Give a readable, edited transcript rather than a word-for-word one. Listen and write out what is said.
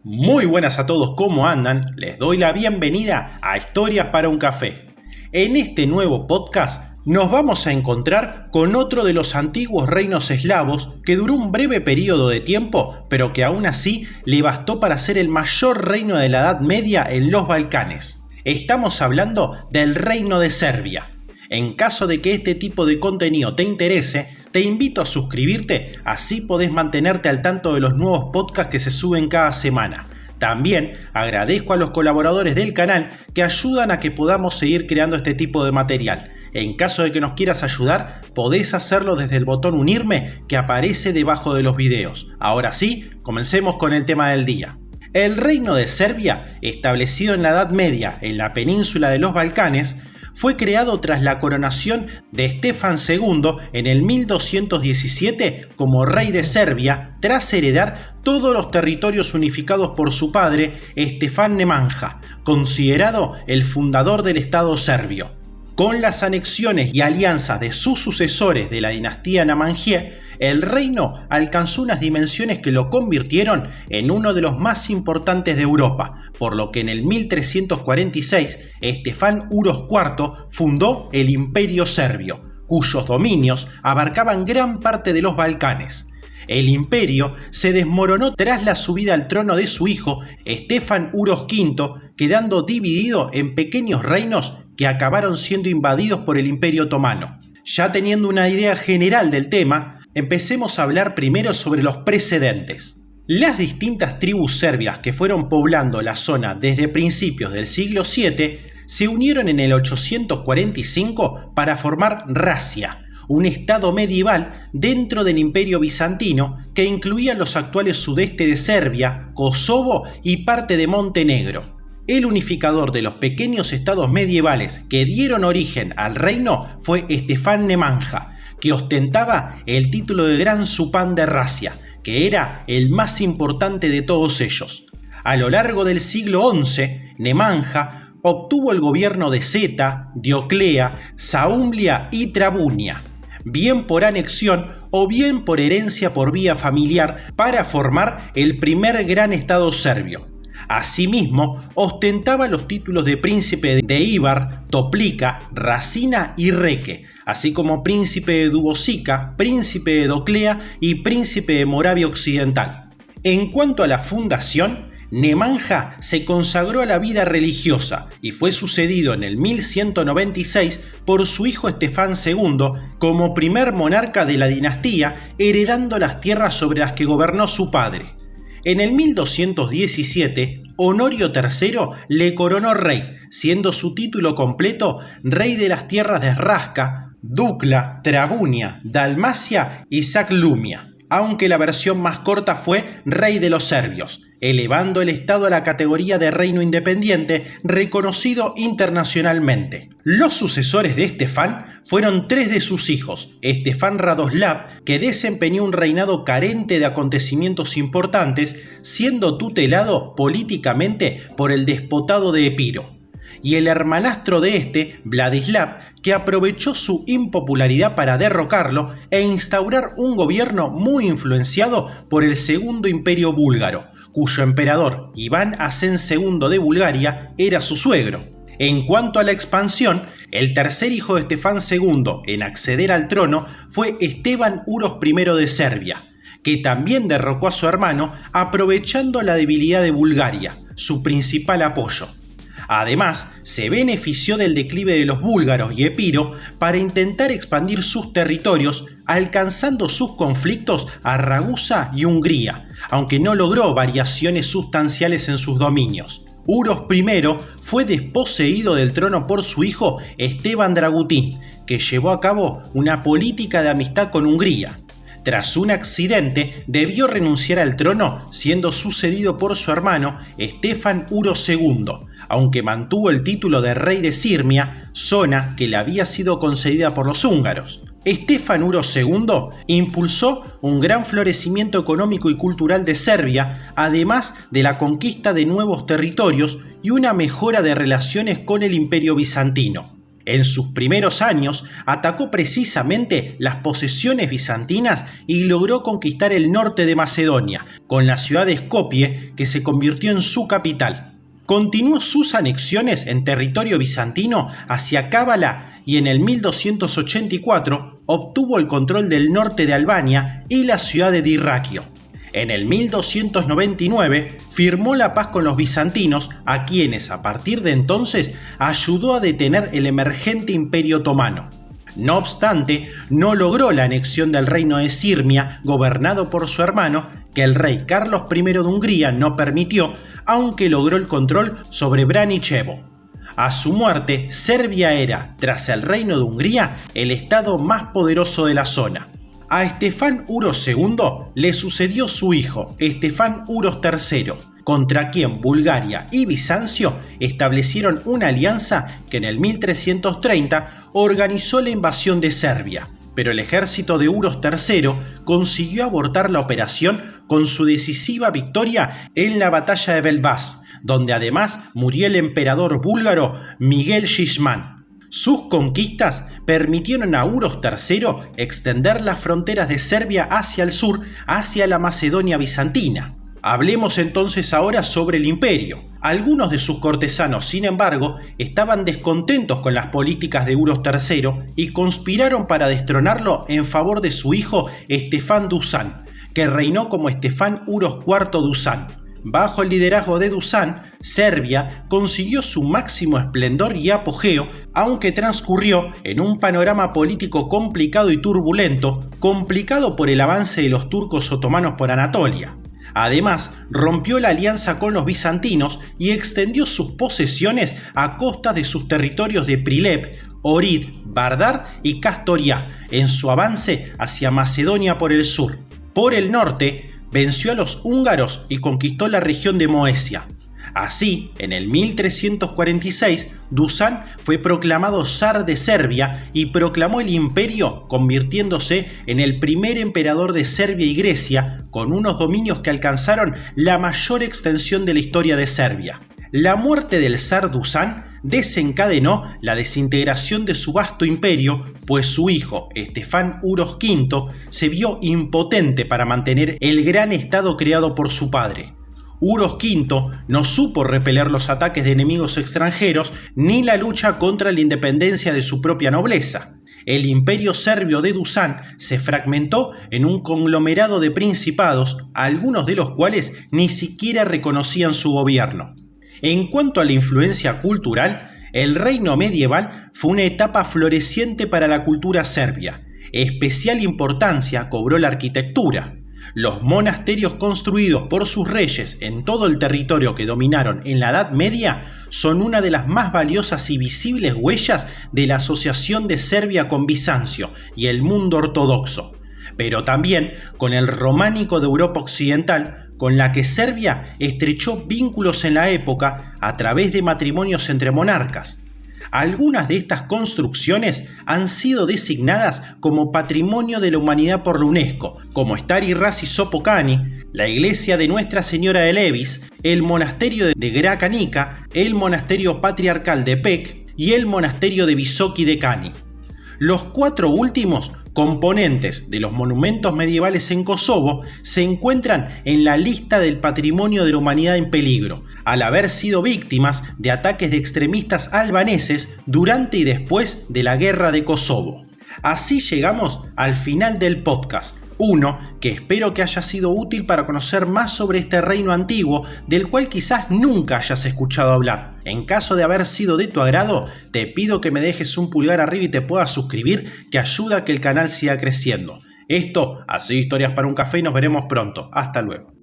Muy buenas a todos, ¿cómo andan? Les doy la bienvenida a Historias para un Café. En este nuevo podcast nos vamos a encontrar con otro de los antiguos reinos eslavos que duró un breve periodo de tiempo, pero que aún así le bastó para ser el mayor reino de la Edad Media en los Balcanes. Estamos hablando del Reino de Serbia. En caso de que este tipo de contenido te interese, te invito a suscribirte, así podés mantenerte al tanto de los nuevos podcasts que se suben cada semana. También agradezco a los colaboradores del canal que ayudan a que podamos seguir creando este tipo de material. En caso de que nos quieras ayudar, podés hacerlo desde el botón unirme que aparece debajo de los videos. Ahora sí, comencemos con el tema del día. El Reino de Serbia, establecido en la Edad Media en la península de los Balcanes, fue creado tras la coronación de Stefan II en el 1217 como rey de Serbia, tras heredar todos los territorios unificados por su padre, Stefan Nemanja, considerado el fundador del Estado serbio. Con las anexiones y alianzas de sus sucesores de la dinastía Namanjé, el reino alcanzó unas dimensiones que lo convirtieron en uno de los más importantes de Europa, por lo que en el 1346 Stefan Uros IV fundó el Imperio Serbio, cuyos dominios abarcaban gran parte de los Balcanes. El imperio se desmoronó tras la subida al trono de su hijo, Stefan Uros V, quedando dividido en pequeños reinos que acabaron siendo invadidos por el Imperio Otomano. Ya teniendo una idea general del tema, empecemos a hablar primero sobre los precedentes. Las distintas tribus serbias que fueron poblando la zona desde principios del siglo VII se unieron en el 845 para formar Rasia, un estado medieval dentro del Imperio Bizantino que incluía los actuales sudeste de Serbia, Kosovo y parte de Montenegro. El unificador de los pequeños estados medievales que dieron origen al reino fue Stefan Nemanja, que ostentaba el título de Gran Supán de Rasia, que era el más importante de todos ellos. A lo largo del siglo XI, Nemanja obtuvo el gobierno de Zeta, Dioclea, Zaumlia y Trabunia, bien por anexión o bien por herencia por vía familiar, para formar el primer gran estado serbio. Asimismo, ostentaba los títulos de príncipe de Ibar, Toplica, Rasina y Reke, así como príncipe de Dubosica, príncipe de Doclea y príncipe de Moravia Occidental. En cuanto a la fundación, Nemanja se consagró a la vida religiosa y fue sucedido en el 1196 por su hijo Stefan II como primer monarca de la dinastía, heredando las tierras sobre las que gobernó su padre. En el 1217, Honorio III le coronó rey, siendo su título completo rey de las tierras de Raška, Dukla, Trabunia, Dalmacia y Zaclumia, aunque la versión más corta fue rey de los serbios, elevando el estado a la categoría de reino independiente reconocido internacionalmente. Los sucesores de Stefan fueron tres de sus hijos: Stefan Radoslav, que desempeñó un reinado carente de acontecimientos importantes, siendo tutelado políticamente por el despotado de Epiro, y el hermanastro de este, Vladislav, que aprovechó su impopularidad para derrocarlo e instaurar un gobierno muy influenciado por el Segundo Imperio Búlgaro, cuyo emperador Iván Asen II de Bulgaria era su suegro. En cuanto a la expansión, el tercer hijo de Stefan II en acceder al trono fue Esteban Uros I de Serbia, que también derrocó a su hermano aprovechando la debilidad de Bulgaria, su principal apoyo. Además, se benefició del declive de los búlgaros y Epiro para intentar expandir sus territorios, alcanzando sus conflictos a Ragusa y Hungría, aunque no logró variaciones sustanciales en sus dominios. Uros I fue desposeído del trono por su hijo Esteban Dragutin, que llevó a cabo una política de amistad con Hungría. Tras un accidente, debió renunciar al trono, siendo sucedido por su hermano Stefan Uros II, aunque mantuvo el título de rey de Sirmia, zona que le había sido concedida por los húngaros. Stefan Uros II impulsó un gran florecimiento económico y cultural de Serbia, además de la conquista de nuevos territorios y una mejora de relaciones con el Imperio Bizantino. En sus primeros años atacó precisamente las posesiones bizantinas y logró conquistar el norte de Macedonia, con la ciudad de Skopje, que se convirtió en su capital. Continuó sus anexiones en territorio bizantino hacia Cábala y en el 1284 obtuvo el control del norte de Albania y la ciudad de Dirraquio. En el 1299 firmó la paz con los bizantinos, a quienes a partir de entonces ayudó a detener el emergente Imperio Otomano. No obstante, no logró la anexión del reino de Sirmia, gobernado por su hermano, que el rey Carlos I de Hungría no permitió, aunque logró el control sobre Braničevo. A su muerte, Serbia era, tras el reino de Hungría, el estado más poderoso de la zona. A Estefan Uros II le sucedió su hijo, Estefan Uros III, contra quien Bulgaria y Bizancio establecieron una alianza que en el 1330 organizó la invasión de Serbia, pero el ejército de Uros III consiguió abortar la operación con su decisiva victoria en la batalla de Belvaz, donde además murió el emperador búlgaro Miguel Shishman. Sus conquistas permitieron a Uros III extender las fronteras de Serbia hacia el sur, hacia la Macedonia bizantina. Hablemos entonces ahora sobre el imperio. Algunos de sus cortesanos, sin embargo, estaban descontentos con las políticas de Uros III y conspiraron para destronarlo en favor de su hijo Estefan Dušan, que reinó como Estefan Uros IV Dušan. Bajo el liderazgo de Dušan, Serbia consiguió su máximo esplendor y apogeo, aunque transcurrió en un panorama político complicado y turbulento, complicado por el avance de los turcos otomanos por Anatolia. Además, rompió la alianza con los bizantinos y extendió sus posesiones a costa de sus territorios de Prilep, Ohrid, Vardar y Kastoria, en su avance hacia Macedonia por el sur. Por el norte, venció a los húngaros y conquistó la región de Moesia. Así, en el 1346, Dušan fue proclamado zar de Serbia y proclamó el imperio, convirtiéndose en el primer emperador de Serbia y Grecia, con unos dominios que alcanzaron la mayor extensión de la historia de Serbia. La muerte del zar Dušan desencadenó la desintegración de su vasto imperio, pues su hijo, Estefan Uros V, se vio impotente para mantener el gran estado creado por su padre. Uros V no supo repeler los ataques de enemigos extranjeros ni la lucha contra la independencia de su propia nobleza. El imperio serbio de Dušan se fragmentó en un conglomerado de principados, algunos de los cuales ni siquiera reconocían su gobierno. En cuanto a la influencia cultural, el reino medieval fue una etapa floreciente para la cultura serbia. Especial importancia cobró la arquitectura. Los monasterios construidos por sus reyes en todo el territorio que dominaron en la Edad Media son una de las más valiosas y visibles huellas de la asociación de Serbia con Bizancio y el mundo ortodoxo, pero también con el románico de Europa Occidental, con la que Serbia estrechó vínculos en la época a través de matrimonios entre monarcas. Algunas de estas construcciones han sido designadas como Patrimonio de la Humanidad por la UNESCO, como Stari Rasi Sopocani, la iglesia de Nuestra Señora de Levis, el monasterio de Gračanica, el monasterio patriarcal de Pek y el monasterio de Visoki Dekani. Los cuatro últimos componentes de los monumentos medievales en Kosovo se encuentran en la lista del Patrimonio de la Humanidad en peligro, al haber sido víctimas de ataques de extremistas albaneses durante y después de la Guerra de Kosovo. Así llegamos al final del podcast. Uno que espero que haya sido útil para conocer más sobre este reino antiguo del cual quizás nunca hayas escuchado hablar. En caso de haber sido de tu agrado, te pido que me dejes un pulgar arriba y te puedas suscribir, que ayuda a que el canal siga creciendo. Esto ha sido Historias para un Café y nos veremos pronto. Hasta luego.